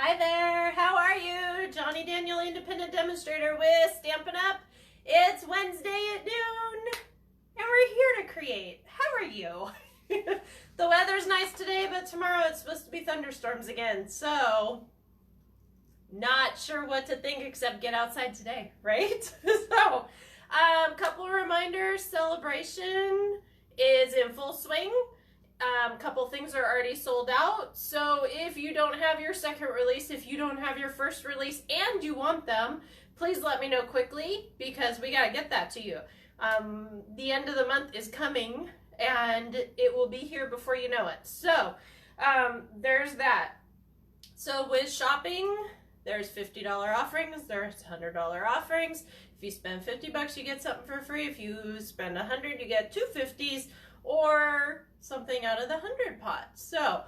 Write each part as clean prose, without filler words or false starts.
Hi there, how are you? Johnny Daniel, independent demonstrator with Stampin' Up. It's Wednesday at noon, and we're here to create. How are you? The weather's nice today, but tomorrow it's supposed to be thunderstorms again, so not sure what to think except get outside today, right? So, couple of reminders, celebration is in full swing. Couple things are already sold out, so if you don't have your second release, if you don't have your first release and you want them, please let me know quickly because we got to get that to you. The end of the month is coming and it will be here before you know it. So there's that. So with shopping, there's $50 offerings, there's $100 offerings. If you spend $50, you get something for free. If you spend $100, you get two 50s or something out of the 100 pot. So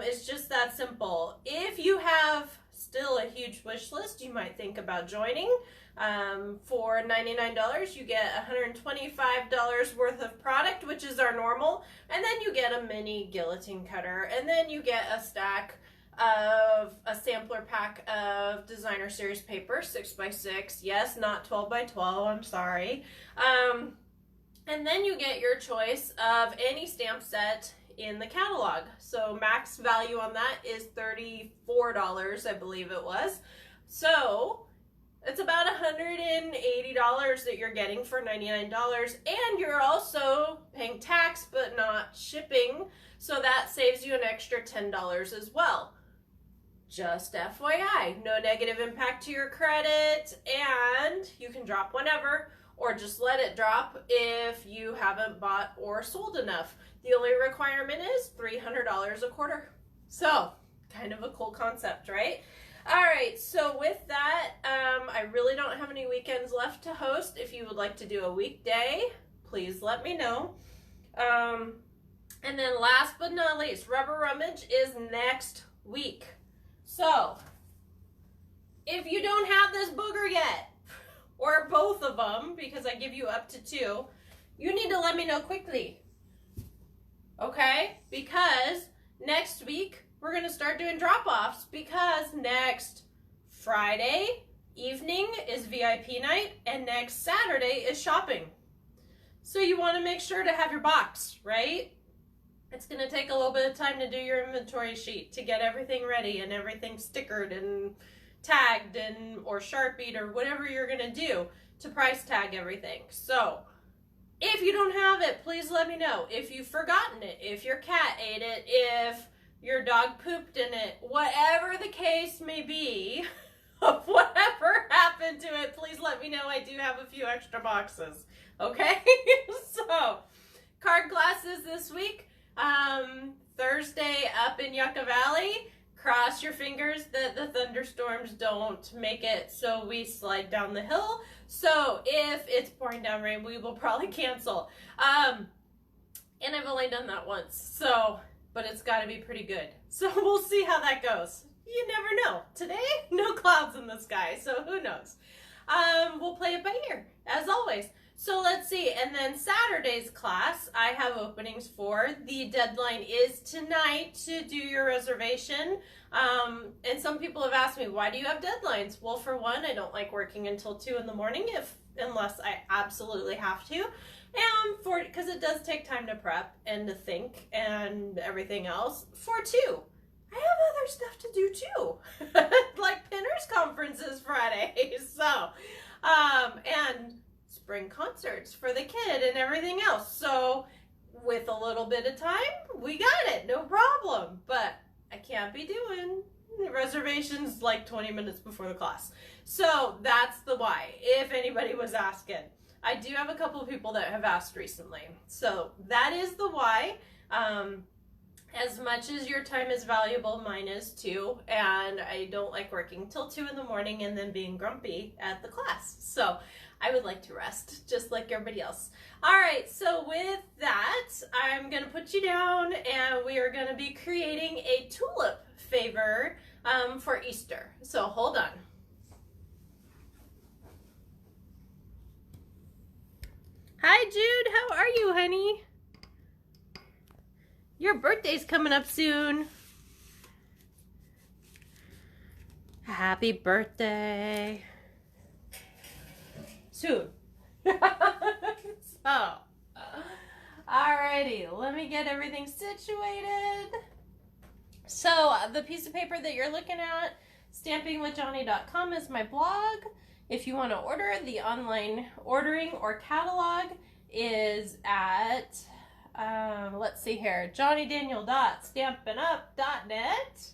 it's just that simple. If you have still a huge wish list, you might think about joining. For $99, you get $125 worth of product, which is our normal, and then you get a mini guillotine cutter, and then you get a stack of a sampler pack of designer series paper, 6x6. Yes, not 12x12, I'm sorry. And then you get your choice of any stamp set in the catalog. So max value on that is $34, I believe it was. So it's about $180 that you're getting for $99, and you're also paying tax but not shipping, so that saves you an extra $10 as well. Just FYI, no negative impact to your credit, and you can drop whenever, or just let it drop if you haven't bought or sold enough. The only requirement is $300 a quarter. So, kind of a cool concept, right? All right, so with that, I really don't have any weekends left to host. If you would like to do a weekday, please let me know. And then last but not least, Rubber Rummage is next week. So, if you don't have this booger yet, or both of them, because I give you up to 2, you need to let me know quickly. Okay? Because next week, we're going to start doing drop-offs, because next Friday evening is VIP night, and next Saturday is shopping. So you want to make sure to have your box, right? It's going to take a little bit of time to do your inventory sheet, to get everything ready and everything stickered and tagged and or Sharpied or whatever you're gonna do to price tag everything. So if you don't have it, please let me know. If you've forgotten it, if your cat ate it, if your dog pooped in it, whatever the case may be, of whatever happened to it, please let me know. I do have a few extra boxes. Okay? So card classes this week. Thursday up in Yucca Valley. Cross your fingers that the thunderstorms don't make it so we slide down the hill. So if it's pouring down rain, we will probably cancel. And I've only done that once, so, but it's got to be pretty good. So we'll see how that goes. You never know. Today, no clouds in the sky, so who knows? We'll play it by ear, as always. So let's see, and then Saturday's class, I have openings for. The deadline is tonight to do your reservation. And some people have asked me, why do you have deadlines? Well, for one, I don't like working until 2 in the morning unless I absolutely have to. And because it does take time to prep and to think and everything else. For 2, I have other stuff to do too. Like Pinners Conferences Friday. So, and spring concerts for the kid and everything else. So with a little bit of time, we got it, no problem. But I can't be doing reservations like 20 minutes before the class. So that's the why, if anybody was asking. I do have a couple of people that have asked recently. So that is the why. As much as your time is valuable, mine is too, and I don't like working till 2 in the morning and then being grumpy at the class. So I would like to rest, just like everybody else. All right, so with that, I'm gonna put you down and we are gonna be creating a tulip favor for Easter. So hold on. Hi Jude, how are you, honey? Your birthday's coming up soon. Happy birthday. Soon. So, alrighty, let me get everything situated. So, the piece of paper that you're looking at, stampingwithjohnny.com, is my blog. If you want to order, the online ordering or catalog is at, let's see here, johnnydaniel.stampinup.net.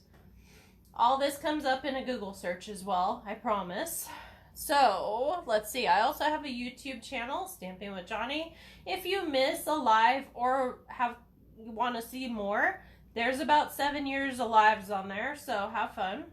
All this comes up in a Google search as well, I promise. So, let's see, I also have a YouTube channel, Stamping with Johnny. If you miss a live or want to see more, there's about 7 years of lives on there, so have fun.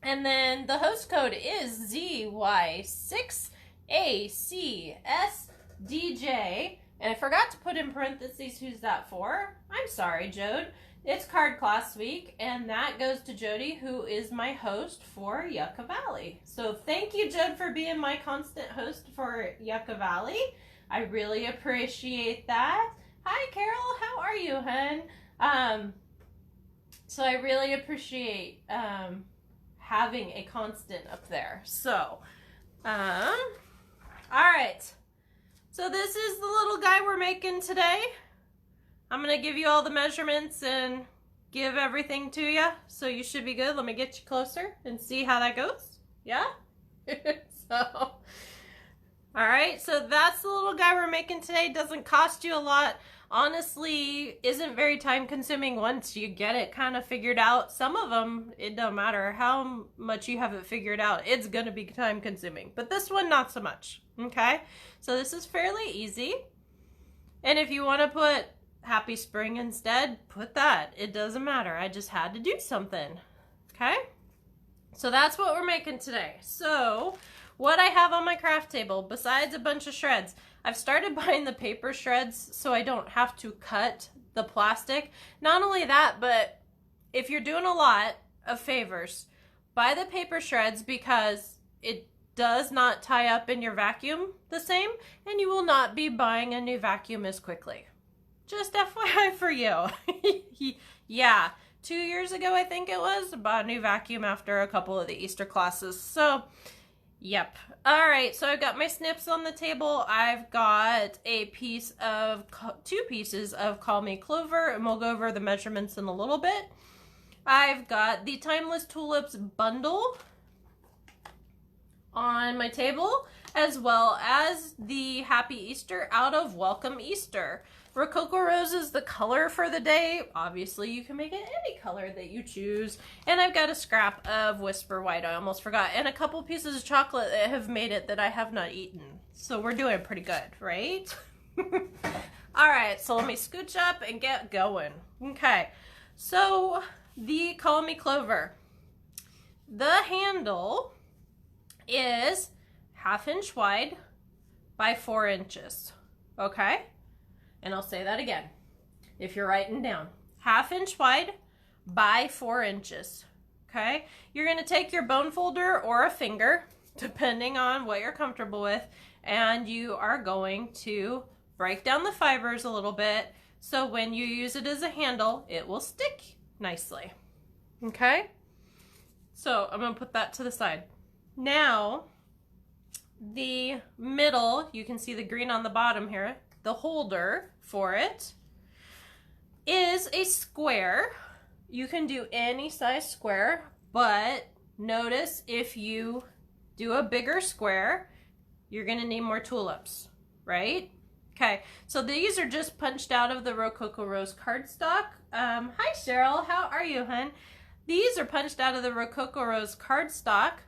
And then the host code is ZY6ACSDJ. And I forgot to put in parentheses who's that for. I'm sorry, Jode. It's card class week, and that goes to Jody, who is my host for Yucca Valley. So thank you, Jode, for being my constant host for Yucca Valley. I really appreciate that. Hi, Carol. How are you, hun? So I really appreciate having a constant up there. So, all right. So this is the little guy we're making today. I'm going to give you all the measurements and give everything to you. So you should be good. Let me get you closer and see how that goes. Yeah? All right. So that's the little guy we're making today. Doesn't cost you a lot. Honestly, isn't very time consuming once you get it kind of figured out. Some of them, it don't matter how much you have it figured out. It's going to be time consuming. But this one, not so much. Okay? So this is fairly easy. And if you want to put Happy Spring instead, put that. It doesn't matter. I just had to do something. Okay? So that's what we're making today. So what I have on my craft table, besides a bunch of shreds, I've started buying the paper shreds so I don't have to cut the plastic. Not only that, but if you're doing a lot of favors, buy the paper shreds because it does not tie up in your vacuum the same, and you will not be buying a new vacuum as quickly. Just FYI for you. Yeah, 2 years ago I think it was, I bought a new vacuum after a couple of the Easter classes. So, yep. All right, so I've got my snips on the table. I've got two pieces of Call Me Clover, and we'll go over the measurements in a little bit. I've got the Timeless Tulips bundle on my table, as well as the Happy Easter out of Welcome Easter. Rococo Rose is the color for the day. Obviously, you can make it any color that you choose. And I've got a scrap of Whisper White, I almost forgot, and a couple pieces of chocolate that have made it that I have not eaten. So we're doing pretty good, right? All right, so let me scooch up and get going. Okay, so the Call Me Clover. The handle is 1/2 inch wide by 4 inches, okay? And I'll say that again, if you're writing down. 1/2 inch wide by 4 inches, okay? You're gonna take your bone folder or a finger, depending on what you're comfortable with, and you are going to break down the fibers a little bit, so when you use it as a handle, it will stick nicely, okay? So I'm gonna put that to the side. Now, the middle, you can see the green on the bottom here, the holder for it is a square. You can do any size square, but notice if you do a bigger square, you're gonna need more tulips, right? Okay, so these are just punched out of the Rococo Rose cardstock. Hi Cheryl, how are you, hun? These are punched out of the Rococo Rose cardstock,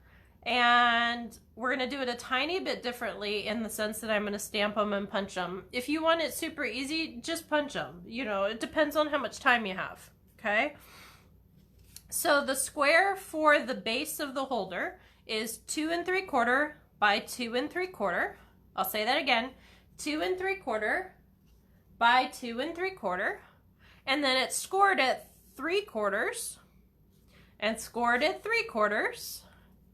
and we're going to do it a tiny bit differently in the sense that I'm going to stamp them and punch them. If you want it super easy, just punch them. You know, it depends on how much time you have, okay? So the square for the base of the holder is 2 3/4 by 2 3/4. I'll say that again, 2 3/4 by 2 3/4. And then it's scored at 3/4 and scored at 3/4.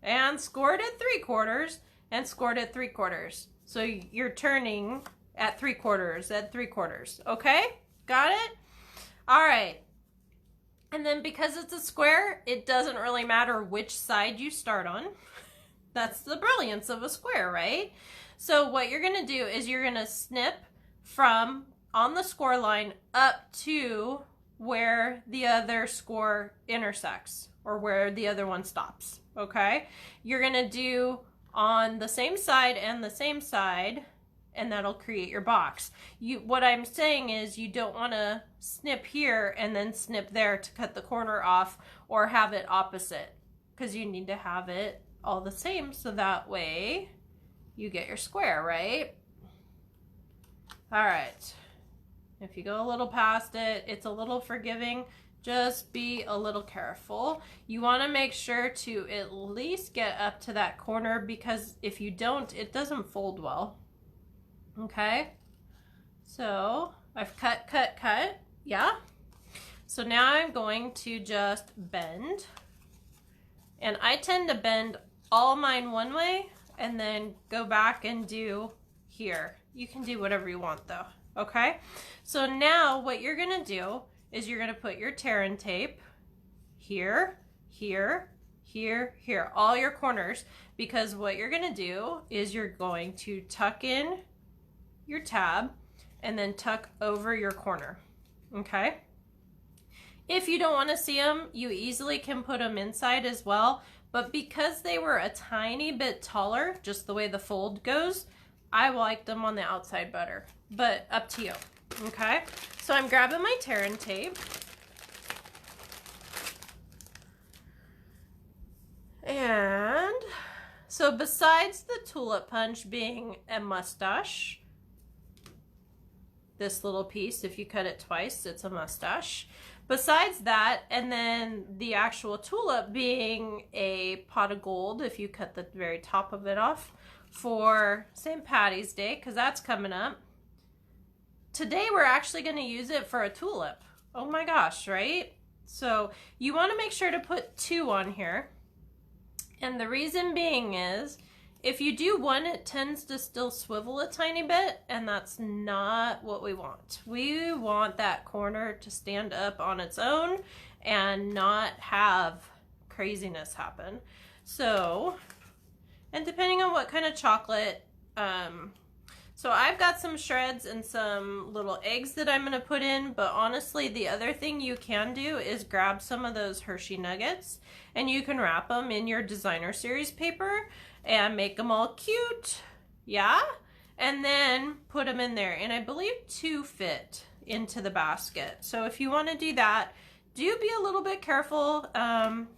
And scored at 3/4 and scored at 3/4. So you're turning at 3/4, okay? Got it? All right. And then because it's a square, it doesn't really matter which side you start on. That's the brilliance of a square, right? So what you're gonna do is you're gonna snip from on the score line up to where the other score intersects or where the other one stops, okay? You're gonna do on the same side and the same side, and that'll create your box. What I'm saying is you don't want to snip here and then snip there to cut the corner off or have it opposite, because you need to have it all the same so that way you get your square, right? All right. If you go a little past it, it's a little forgiving. Just be a little careful. You want to make sure to at least get up to that corner, because if you don't, it doesn't fold well. Okay, so I've cut, yeah. So now I'm going to just bend, and I tend to bend all mine one way and then go back and do here. You can do whatever you want though, okay? So now what you're gonna do is you're gonna put your tear-in tape here, here, here, here, all your corners, because what you're gonna do is you're going to tuck in your tab and then tuck over your corner, okay? If you don't want to see them, you easily can put them inside as well, but because they were a tiny bit taller, just the way the fold goes, I liked them on the outside better, but up to you, okay? So I'm grabbing my tear-in tape, and so besides the tulip punch being a mustache, this little piece, if you cut it twice, it's a mustache. Besides that, and then the actual tulip being a pot of gold, if you cut the very top of it off for St. Patty's Day, because that's coming up. Today we're actually going to use it for a tulip. Oh my gosh, right? So you want to make sure to put 2 on here. And the reason being is, if you do one, it tends to still swivel a tiny bit, and that's not what we want. We want that corner to stand up on its own and not have craziness happen. So, and depending on what kind of chocolate, so I've got some shreds and some little eggs that I'm going to put in, but honestly, the other thing you can do is grab some of those Hershey nuggets, and you can wrap them in your designer series paper and make them all cute, yeah? And then put them in there, and I believe 2 fit into the basket. So if you want to do that, do be a little bit careful.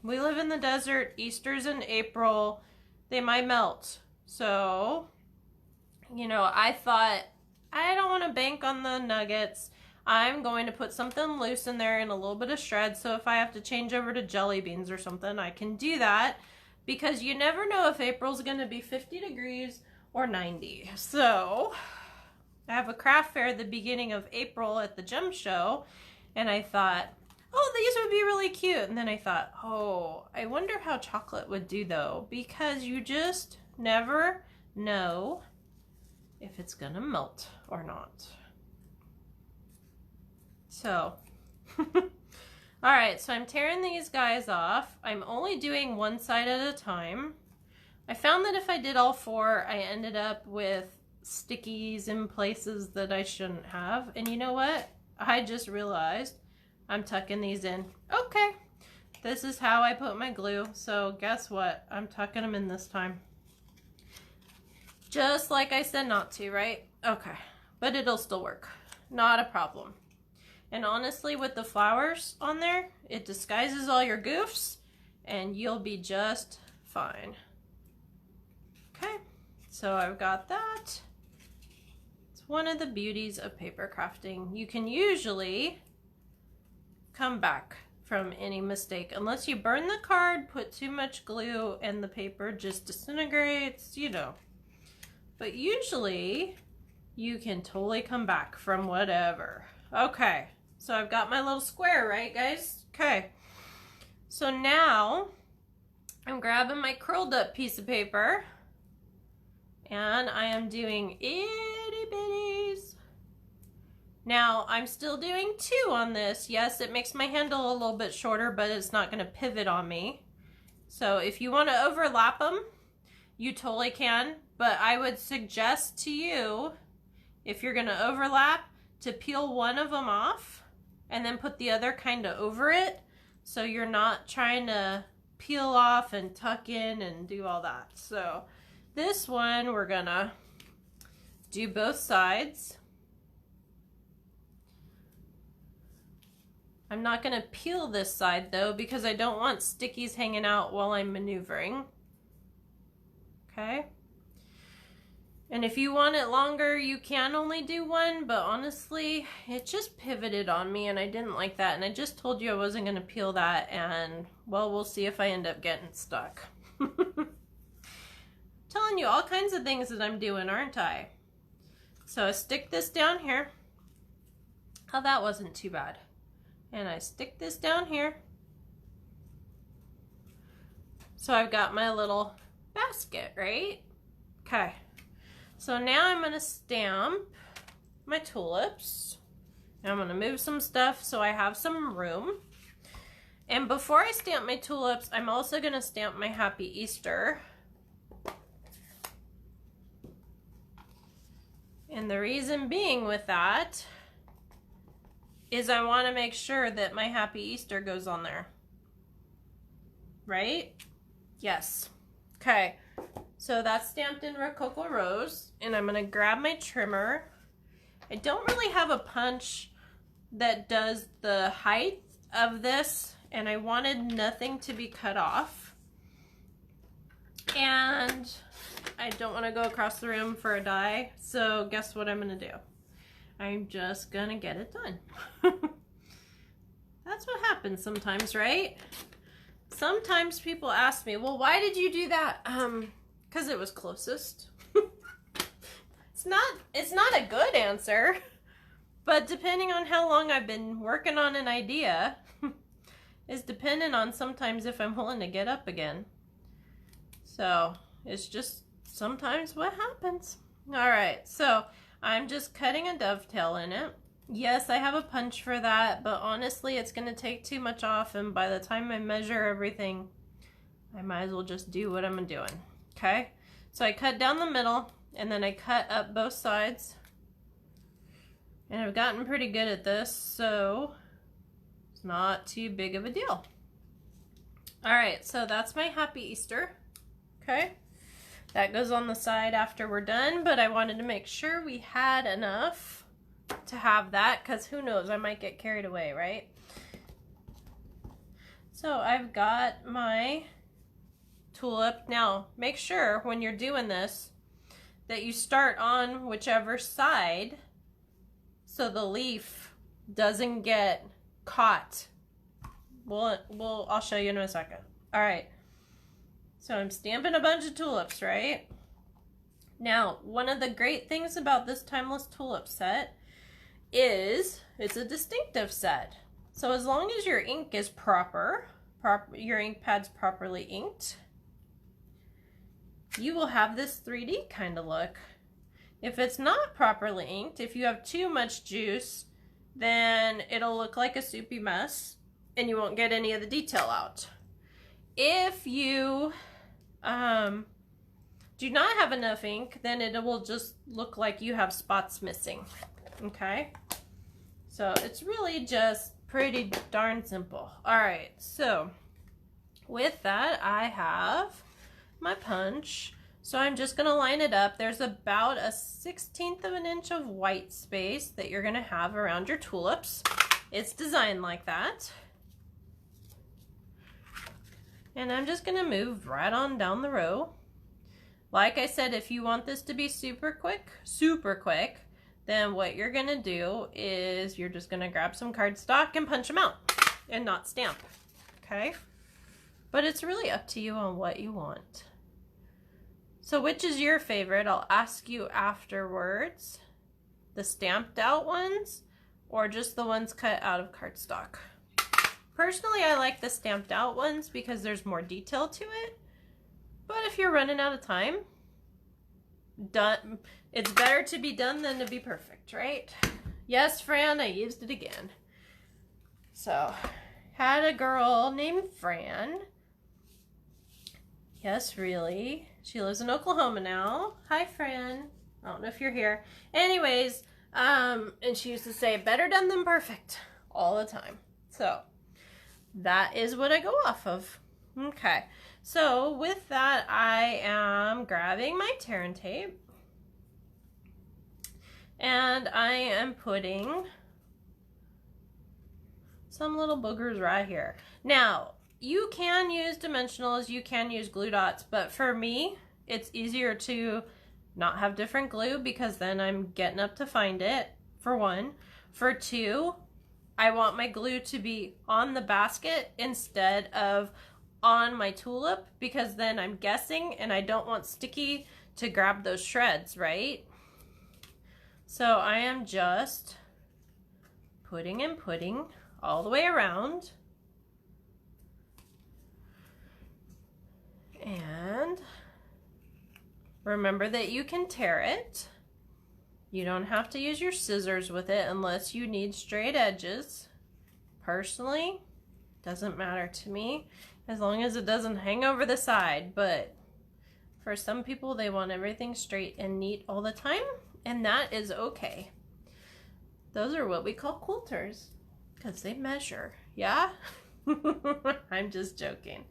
We live in the desert, Easter's in April, they might melt. So, you know, I thought, I don't want to bank on the nuggets. I'm going to put something loose in there and a little bit of shred, so if I have to change over to jelly beans or something, I can do that, because you never know if April's going to be 50 degrees or 90. So I have a craft fair at the beginning of April at the gem show, and I thought, oh, these would be really cute. And then I thought, oh, I wonder how chocolate would do though, because you just never know if it's gonna melt or not. So all right, so I'm tearing these guys off. I'm only doing one side at a time. I found that if I did all 4, I ended up with stickies in places that I shouldn't have. And you know what? I just realized I'm tucking these in. Okay, this is how I put my glue. So guess what? I'm tucking them in this time. Just like I said not to, right? Okay, but it'll still work. Not a problem. And honestly, with the flowers on there, it disguises all your goofs and you'll be just fine. Okay, so I've got that. It's one of the beauties of paper crafting. You can usually come back from any mistake, unless you burn the card, put too much glue, and the paper just disintegrates, you know. But usually, you can totally come back from whatever. Okay. So I've got my little square, right guys? Okay. So now I'm grabbing my curled up piece of paper and I am doing itty bitties Now, I'm still doing 2 on this. Yes, it makes my handle a little bit shorter, but it's not going to pivot on me. So if you want to overlap them, you totally can. But I would suggest to you, if you're going to overlap, to peel one of them off and then put the other kind of over it. So you're not trying to peel off and tuck in and do all that. So this one, we're going to do both sides. I'm not going to peel this side though because I don't want stickies hanging out while I'm maneuvering. Okay. And if you want it longer, you can only do 1, but honestly, it just pivoted on me and I didn't like that. And I just told you I wasn't going to peel that, and well, we'll see if I end up getting stuck. Telling you all kinds of things that I'm doing, aren't I? So I stick this down here. Oh, that wasn't too bad. And I stick this down here. So I've got my little basket, right? Okay. So now I'm going to stamp my tulips. I'm going to move some stuff so I have some room. And before I stamp my tulips, I'm also going to stamp my Happy Easter. And the reason being with that is I want to make sure that my Happy Easter goes on there. Right? Yes. Okay. So that's stamped in Rococo Rose, and I'm going to grab my trimmer. I don't really have a punch that does the height of this, and I wanted nothing to be cut off. And I don't want to go across the room for a die, so guess what I'm going to do? I'm just going to get it done. That's what happens sometimes, right? Sometimes people ask me, well, why did you do that? Because it was closest. It's not a good answer, but depending on how long I've been working on an idea is dependent on sometimes if I'm willing to get up again. So it's just sometimes what happens. All right, so I'm just cutting a dovetail in it. Yes, I have a punch for that, but honestly, it's going to take too much off, and by the time I measure everything, I might as well just do what I'm doing. Okay, so I cut down the middle, and then I cut up both sides, and I've gotten pretty good at this, so it's not too big of a deal. All right, so that's my Happy Easter. Okay, that goes on the side after we're done, but I wanted to make sure we had enough to have that, because who knows, I might get carried away, right? So I've got my tulip. Now make sure when you're doing this that you start on whichever side so the leaf doesn't get caught. I'll show you in a second. All right, so I'm stamping a bunch of tulips, right? Now, one of the great things about this Timeless Tulip set is it's a distinctive set. So as long as your ink is proper, your ink pad's properly inked, you will have this 3D kind of look. If it's not properly inked, if you have too much juice, then it'll look like a soupy mess and you won't get any of the detail out. If you do not have enough ink, then it will just look like you have spots missing. Okay, so it's really just pretty darn simple. All right, so with that, I have my punch. So I'm just going to line it up. There's about a 1/16 of an inch of white space that you're going to have around your tulips. It's designed like that. And I'm just going to move right on down the row. Like I said, if you want this to be super quick, then what you're going to do is you're just going to grab some cardstock and punch them out and not stamp. Okay? But it's really up to you on what you want. So which is your favorite? I'll ask you afterwards. The stamped out ones or just the ones cut out of cardstock? Personally, I like the stamped out ones because there's more detail to it. But if you're running out of time, it's better to be done than to be perfect, right? Yes, Fran, I used it again. So, had a girl named Fran. Yes, really. She lives in Oklahoma now. Hi, Fran. I don't know if you're here. Anyways, and she used to say, better done than perfect all the time. So, that is what I go off of. Okay. So, with that, I am grabbing my tear and tape. And I am putting some little boogers right here. Now, you can use dimensionals, you can use glue dots, but for me, it's easier to not have different glue because then I'm getting up to find it, for one. For two, I want my glue to be on the basket instead of on my tulip because then I'm guessing and I don't want sticky to grab those shreds, right? So I am just putting and putting all the way around. And remember that you can tear it. You don't have to use your scissors with it unless you need straight edges. Personally, doesn't matter to me as long as it doesn't hang over the side. But for some people, they want everything straight and neat all the time, and that is okay. Those are what we call quilters because they measure, yeah? I'm just joking.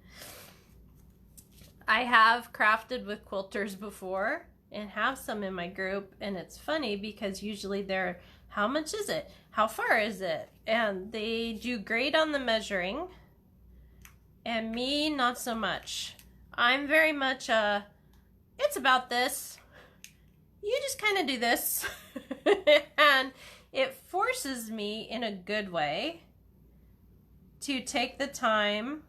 I have crafted with quilters before and have some in my group, and it's funny because usually they're, how much is it? How far is it? And they do great on the measuring, and me, not so much. I'm very much it's about this. You just kind of do this. And it forces me in a good way to take the time,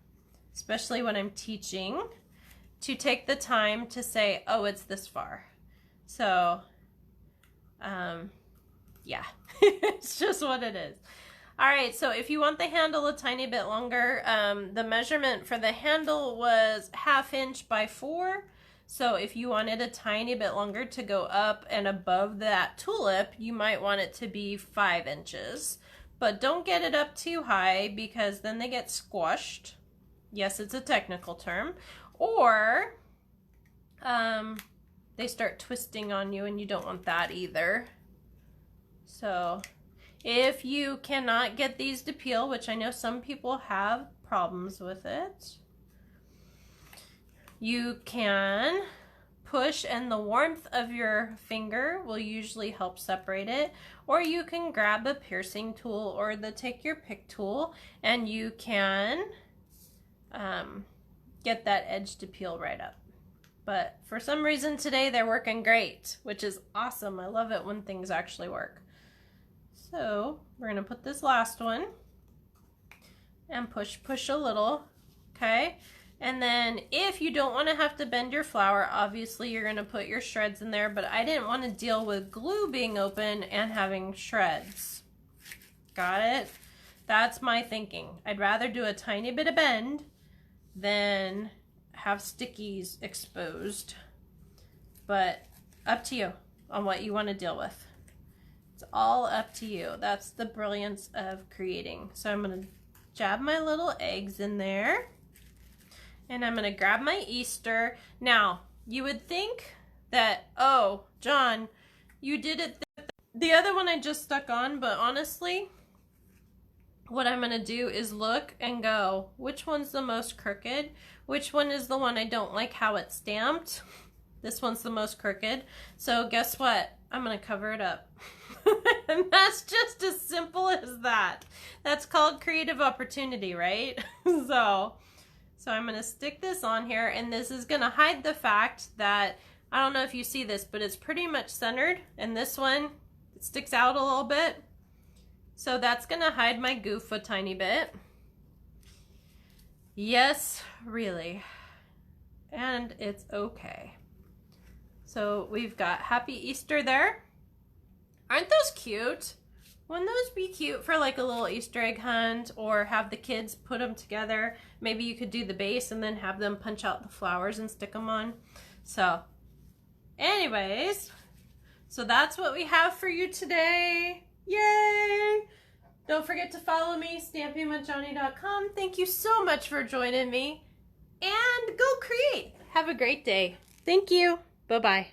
especially when I'm teaching, to take the time to say, oh, it's this far. So, yeah, it's just what it is. All right, so if you want the handle a tiny bit longer, the measurement for the handle was 1/2 inch by 4. So if you wanted a tiny bit longer to go up and above that tulip, you might want it to be 5 inches. But don't get it up too high because then they get squashed. Yes, it's a technical term. Or they start twisting on you and you don't want that either. So if you cannot get these to peel, which I know some people have problems with it, you can push and the warmth of your finger will usually help separate it, or you can grab a piercing tool or the take your pick tool and you can get that edge to peel right up. But for some reason today they're working great, which is awesome. I love it when things actually work. So we're gonna put this last one and push a little, okay? And then if you don't want to have to bend your flower, obviously you're going to put your shreds in there, but I didn't want to deal with glue being open and having shreds. Got it? That's my thinking. I'd rather do a tiny bit of bend than have stickies exposed. But up to you on what you want to deal with. It's all up to you. That's the brilliance of creating. So I'm going to jab my little eggs in there. And I'm going to grab my Easter. Now, you would think that, oh, John, you did it. The other one I just stuck on, but honestly, what I'm going to do is look and go, which one's the most crooked? Which one is the one I don't like how it's stamped? This one's the most crooked. So guess what? I'm going to cover it up. And that's just as simple as that. That's called creative opportunity, right? So I'm going to stick this on here, and this is going to hide the fact that, I don't know if you see this, but it's pretty much centered, and this one, it sticks out a little bit. So that's going to hide my goof a tiny bit. Yes, really. And it's okay. So we've got Happy Easter there. Aren't those cute? Wouldn't those be cute for like a little Easter egg hunt, or have the kids put them together? Maybe you could do the base and then have them punch out the flowers and stick them on. So anyways, so that's what we have for you today. Yay! Don't forget to follow me, stampingwithjohnny.com. Thank you so much for joining me. And go create. Have a great day. Thank you. Bye-bye.